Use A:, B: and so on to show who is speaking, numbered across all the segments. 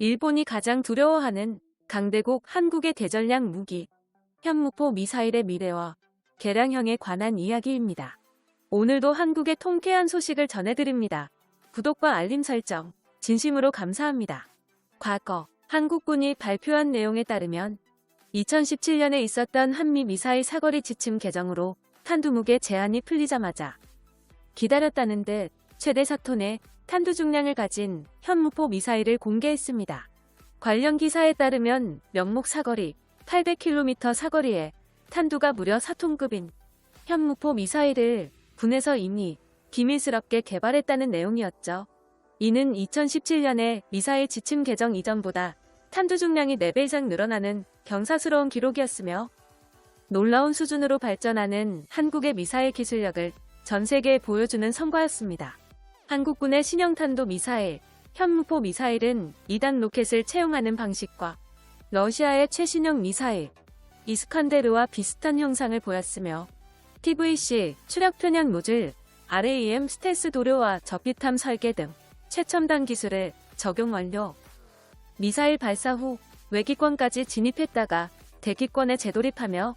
A: 일본이 가장 두려워하는 강대국 한국의 대전략 무기, 현무포 미사일의 미래와 개량형에 관한 이야기입니다. 오늘도 한국의 통쾌한 소식을 전해드립니다. 구독과 알림 설정, 진심으로 감사합니다. 과거, 한국군이 발표한 내용에 따르면 2017년에 있었던 한미 미사일 사거리 지침 개정으로 탄두 무게 제한이 풀리자마자 기다렸다는 듯 최대 4톤의 탄두 중량을 가진 현무포 미사일을 공개했습니다. 관련 기사에 따르면 명목 사거리 800km 사거리에 탄두가 무려 4톤급인 현무포 미사일을 군에서 이미 비밀스럽게 개발했다는 내용이었죠. 이는 2017년에 미사일 지침 개정 이전보다 탄두 중량이 4배 이상 늘어나는 경사스러운 기록이었으며 놀라운 수준으로 발전하는 한국의 미사일 기술력을 전 세계에 보여주는 성과였습니다. 한국군의 신형 탄도 미사일, 현무포 미사일은 2단 로켓을 채용하는 방식과 러시아의 최신형 미사일, 이스칸데르와 비슷한 형상을 보였으며 PVC, 추력 편향 노즐, RAM 스텔스 도료와 접비탐 설계 등 최첨단 기술을 적용 완료. 미사일 발사 후 외기권까지 진입했다가 대기권에 재돌입하며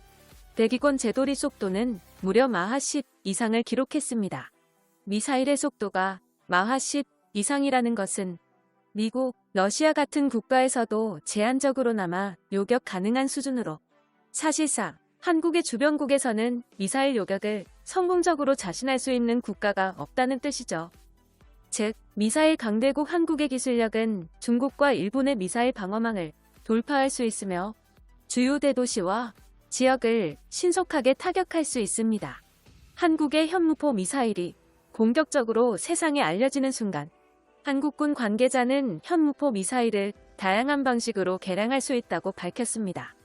A: 대기권 재돌입 속도는 무려 마하 10 이상을 기록했습니다. 미사일의 속도가 마하 10 이상이라는 것은 미국, 러시아 같은 국가에서도 제한적으로나마 요격 가능한 수준으로 사실상 한국의 주변국에서는 미사일 요격을 성공적으로 자신할 수 있는 국가가 없다는 뜻이죠. 즉, 미사일 강대국 한국의 기술력은 중국과 일본의 미사일 방어망을 돌파할 수 있으며 주요 대도시와 지역을 신속하게 타격할 수 있습니다. 한국의 현무포 미사일이 본격적으로 세상에 알려지는 순간 한국군 관계자는 현무포 미사일을 다양한 방식으로 개량할 수 있다고 밝혔습니다.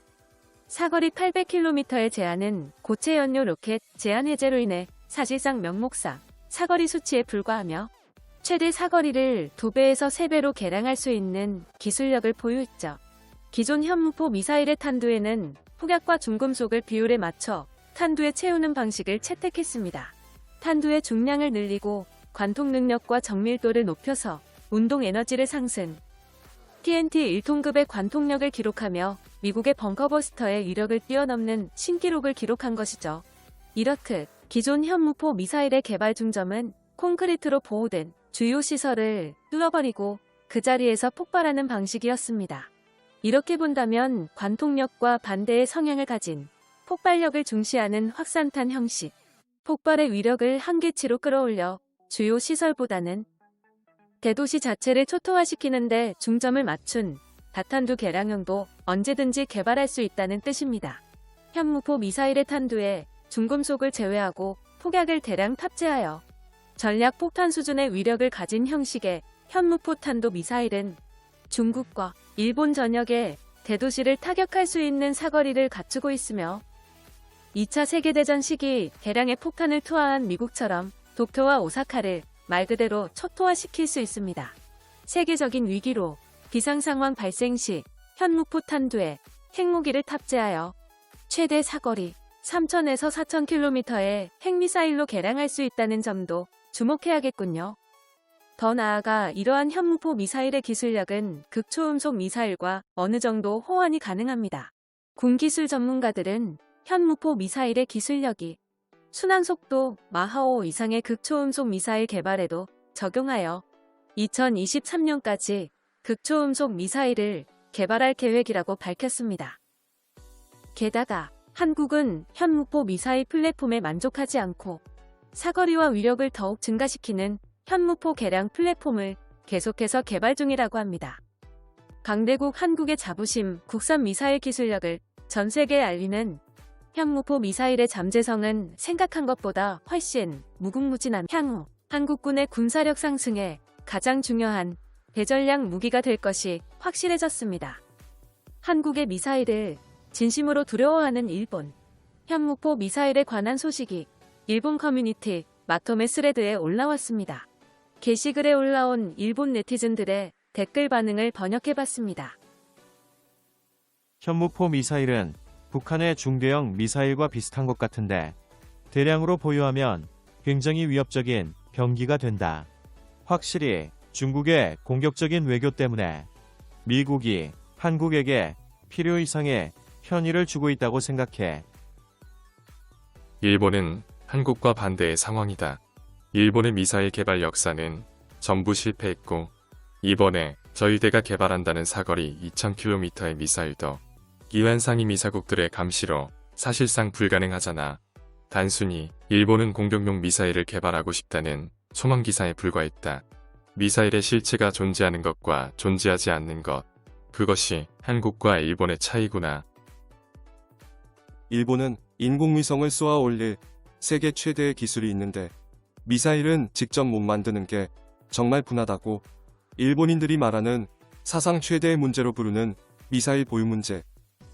A: 사거리 800km의 제한은 고체 연료 로켓 제한 해제로 인해 사실상 명목상 사거리 수치에 불과하며 최대 사거리를 2배에서 3배로 개량할 수 있는 기술력을 보유했죠. 기존 현무포 미사일의 탄두에는 폭약과 중금속을 비율에 맞춰 탄두에 채우는 방식을 채택했습니다. 탄두의 중량을 늘리고 관통 능력과 정밀도를 높여서 운동 에너지를 상승, TNT 1톤급의 관통력을 기록하며 미국의 벙커버스터의 위력을 뛰어넘는 신기록을 기록한 것이죠. 이렇듯 기존 현무포 미사일의 개발 중점은 콘크리트로 보호된 주요 시설을 뚫어버리고 그 자리에서 폭발하는 방식이었습니다. 이렇게 본다면 관통력과 반대의 성향을 가진 폭발력을 중시하는 확산탄 형식, 폭발의 위력을 한계치로 끌어올려 주요 시설보다는 대도시 자체를 초토화시키는데 중점을 맞춘 다탄두 개량형도 언제든지 개발할 수 있다는 뜻입니다. 현무포 미사일의 탄두에 중금속을 제외하고 폭약을 대량 탑재하여 전략 폭탄 수준의 위력을 가진 형식의 현무포 탄도 미사일은 중국과 일본 전역의 대도시를 타격할 수 있는 사거리를 갖추고 있으며 2차 세계대전 시기 대량의 폭탄을 투하한 미국처럼 도쿄와 오사카를 말 그대로 초토화시킬 수 있습니다. 세계적인 위기로 비상상황 발생 시 현무포 탄두에 핵무기를 탑재하여 최대 사거리 3,000에서 4,000km의 핵미사일로 개량할 수 있다는 점도 주목해야겠군요. 더 나아가 이러한 현무포 미사일의 기술력은 극초음속 미사일과 어느 정도 호환이 가능합니다. 군기술 전문가들은 현무포 미사일의 기술력이 순항속도 마하 5 이상의 극초음속 미사일 개발에도 적용하여 2023년까지 극초음속 미사일을 개발할 계획이라고 밝혔습니다. 게다가 한국은 현무포 미사일 플랫폼에 만족하지 않고 사거리와 위력을 더욱 증가시키는 현무포 개량 플랫폼을 계속해서 개발 중이라고 합니다. 강대국 한국의 자부심, 국산 미사일 기술력을 전 세계에 알리는 현무포 미사일의 잠재성은 생각한 것보다 훨씬 무궁무진한 향후 한국군의 군사력 상승에 가장 중요한 대전략 무기가 될 것이 확실해졌습니다. 한국의 미사일을 진심으로 두려워하는 일본, 현무포 미사일에 관한 소식이 일본 커뮤니티 마토메 스레드에 올라왔습니다. 게시글에 올라온 일본 네티즌들의 댓글 반응을 번역해봤습니다.
B: 현무포 미사일은 북한의 중대형 미사일과 비슷한 것 같은데 대량으로 보유하면 굉장히 위협적인 병기가 된다. 확실히 중국의 공격적인 외교 때문에 미국이 한국에게 필요 이상의 편의를 주고 있다고 생각해.
C: 일본은 한국과 반대의 상황이다. 일본의 미사일 개발 역사는 전부 실패했고 이번에 저희대가 개발한다는 사거리 2000km의 미사일도 이완 상위 미사국들의 감시로 사실상 불가능하잖아. 단순히 일본은 공격용 미사일을 개발하고 싶다는 소망기사에 불과했다. 미사일의 실체가 존재하는 것과 존재하지 않는 것, 그것이 한국과 일본의 차이구나.
D: 일본은 인공위성을 쏘아 올릴 세계 최대의 기술이 있는데 미사일은 직접 못 만드는 게 정말 분하다고. 일본인들이 말하는 사상 최대의 문제로 부르는 미사일 보유 문제.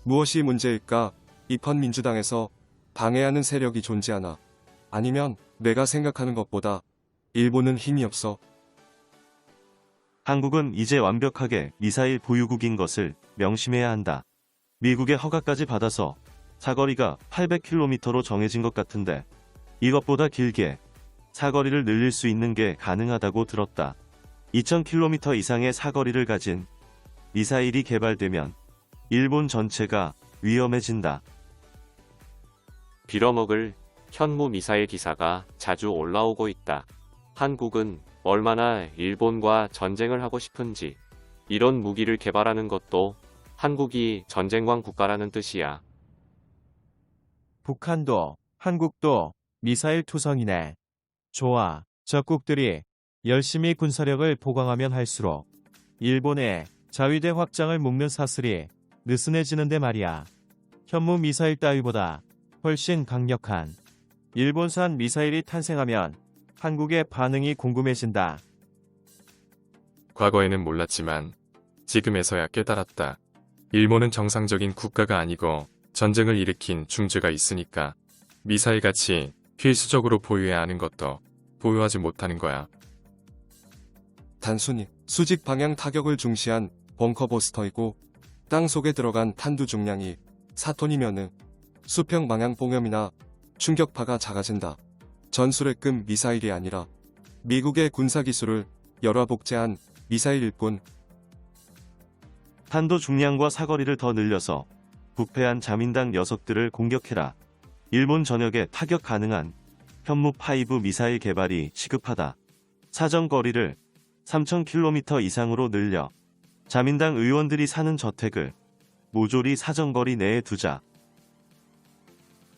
D: 무엇이 문제일까? 입헌 민주당에서 방해하는 세력이 존재하나? 아니면 내가 생각하는 것보다 일본은 힘이 없어?
E: 한국은 이제 완벽하게 미사일 보유국인 것을 명심해야 한다. 미국의 허가까지 받아서 사거리가 800km로 정해진 것 같은데 이것보다 길게 사거리를 늘릴 수 있는 게 가능하다고 들었다. 2000km 이상의 사거리를 가진 미사일이 개발되면 일본 전체가 위험해진다.
F: 빌어먹을 현무 미사일 기사가 자주 올라오고 있다. 한국은 얼마나 일본과 전쟁을 하고 싶은지, 이런 무기를 개발하는 것도 한국이 전쟁광 국가라는 뜻이야.
B: 북한도 한국도 미사일 투성이네. 좋아. 적국들이 열심히 군사력을 보강하면 할수록 일본의 자위대 확장을 묶는 사슬이 느슨해지는데 말이야. 현무 미사일 따위보다 훨씬 강력한 일본산 미사일이 탄생하면 한국의 반응이 궁금해진다.
C: 과거에는 몰랐지만 지금에서야 깨달았다. 일본은 정상적인 국가가 아니고 전쟁을 일으킨 중죄가 있으니까 미사일같이 필수적으로 보유해야 하는 것도 보유하지 못하는 거야.
D: 단순히 수직 방향 타격을 중시한 벙커버스터이고 땅 속에 들어간 탄두 중량이 4톤이면은 수평 방향 봉염이나 충격파가 작아진다. 전술핵급 미사일이 아니라 미국의 군사기술을 열화복제한 미사일일 뿐.
E: 탄도 중량과 사거리를 더 늘려서 부패한 자민당 녀석들을 공격해라. 일본 전역에 타격 가능한 현무5 미사일 개발이 시급하다. 사정거리를 3000km 이상으로 늘려 자민당 의원들이 사는 저택을 모조리 사정거리 내에 두자.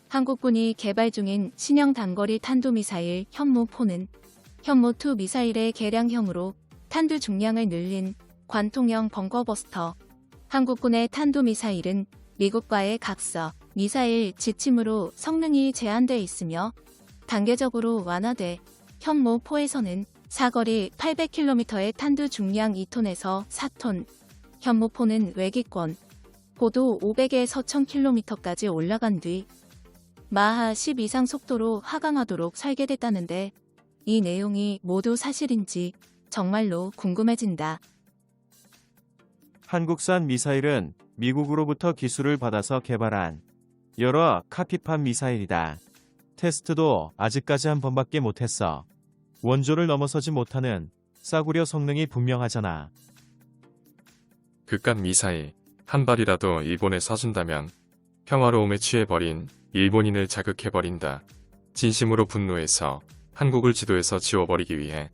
G: 한국군이 개발 중인 신형 단거리 탄도미사일 현무4는 현무2 미사일의 개량형으로 탄두 중량을 늘린 관통형 벙커버스터. 한국군의 탄도미사일은 미국과의 각서, 미사일 지침으로 성능이 제한돼 있으며 단계적으로 완화돼 현무4에서는 사거리 800km의 탄두 중량 2톤에서 4톤, 현무4는 외기권, 고도 500에서 1000km까지 올라간 뒤 마하 10 이상 속도로 하강하도록 설계됐다는데 이 내용이 모두 사실인지 정말로 궁금해진다.
B: 한국산 미사일은 미국으로부터 기술을 받아서 개발한 여러 카피판 미사일이다. 테스트도 아직까지 한 번밖에 못했어. 원조를 넘어서지 못하는 싸구려 성능이 분명하잖아.
C: 그깟 미사일 한 발이라도 일본에 쏴준다면 평화로움에 취해버린 일본인을 자극해버린다. 진심으로 분노해서 한국을 지도에서 지워버리기 위해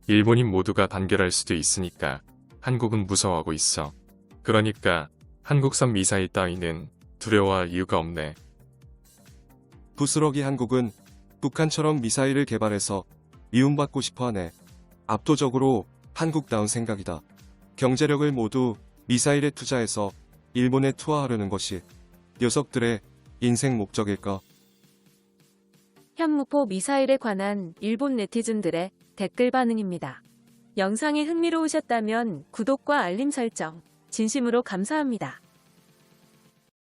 C: 일본인 모두가 단결할 수도 있으니까 한국은 무서워하고 있어. 그러니까 한국산 미사일 따위는 두려워할 이유가 없네.
D: 부스러기 한국은 북한처럼 미사일을 개발해서 미움받고 싶어하네. 압도적으로 한국다운 생각이다. 경제력을 모두 미사일에 투자해서 일본에 투하하려는 것이 녀석들의 인생 목적일까?
A: 현무포 미사일에 관한 일본 네티즌들의 댓글 반응입니다. 영상이 흥미로우셨다면 구독과 알림 설정 진심으로 감사합니다.